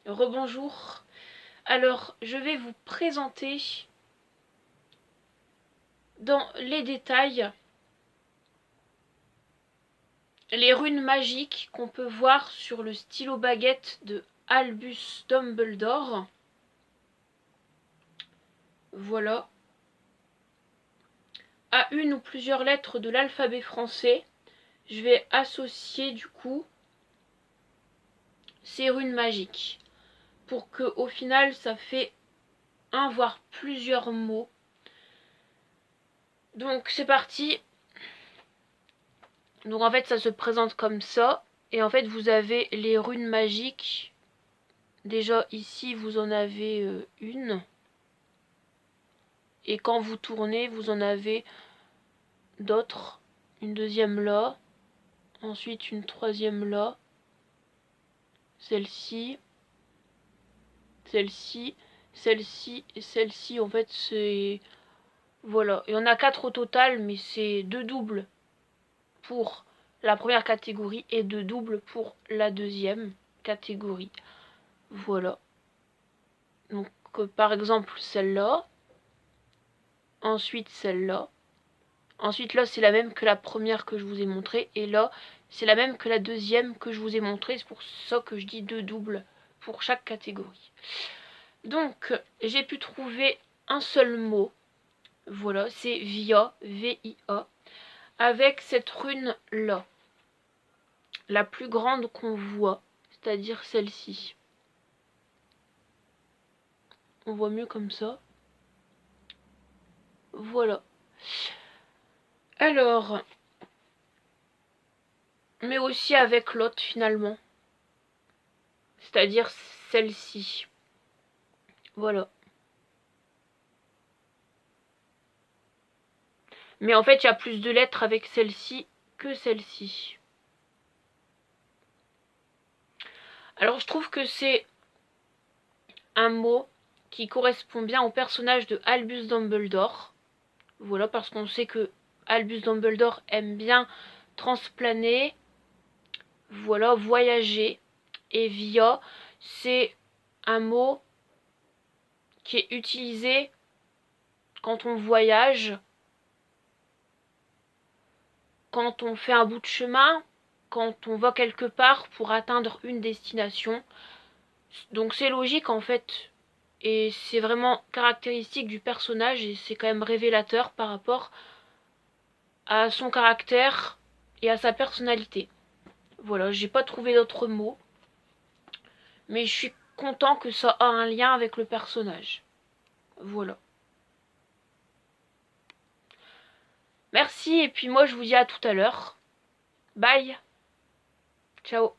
Rebonjour. Alors, je vais vous présenter dans les détails les runes magiques qu'on peut voir sur le stylo baguette de Albus Dumbledore. Voilà. À une ou plusieurs lettres de l'alphabet français, je vais associer du coup ces runes magiques pour que au final ça fait un voire plusieurs mots. Donc c'est parti. Donc en fait ça se présente comme ça. Et en fait vous avez les runes magiques. Déjà ici vous en avez une. Et quand vous tournez vous en avez d'autres. Une deuxième là. Ensuite une troisième là. Celle-ci. Celle-ci. Celle-ci et celle-ci. En fait c'est... Voilà. Il y en a 4 au total mais c'est 2 doubles pour la première catégorie et 2 doubles pour la deuxième catégorie. Voilà. Donc par exemple celle-là. Ensuite celle-là. Ensuite là c'est la même que la première que je vous ai montrée. Et là c'est la même que la deuxième que je vous ai montrée. C'est pour ça que je dis 2 doubles pour chaque catégorie. Donc j'ai pu trouver un seul mot. Voilà, c'est VIA, V-I-A. Avec cette rune là. La plus grande qu'on voit. C'est-à-dire celle-ci. On voit mieux comme ça. Voilà. Alors, mais aussi avec l'autre finalement. C'est-à-dire celle-ci. Voilà. Mais en fait, il y a plus de lettres avec celle-ci que celle-ci. Alors, je trouve que c'est un mot qui correspond bien au personnage de Albus Dumbledore. Voilà, parce qu'on sait que Albus Dumbledore aime bien transplaner, voilà, voyager. Et via, c'est un mot qui est utilisé quand on voyage, quand on fait un bout de chemin, quand on va quelque part pour atteindre une destination. Donc c'est logique en fait. Et c'est vraiment caractéristique du personnage et c'est quand même révélateur par rapport à son caractère et à sa personnalité. Voilà, j'ai pas trouvé d'autres mots. Mais je suis content que ça a un lien avec le personnage. Voilà. Merci et puis moi je vous dis à tout à l'heure. Bye. Ciao.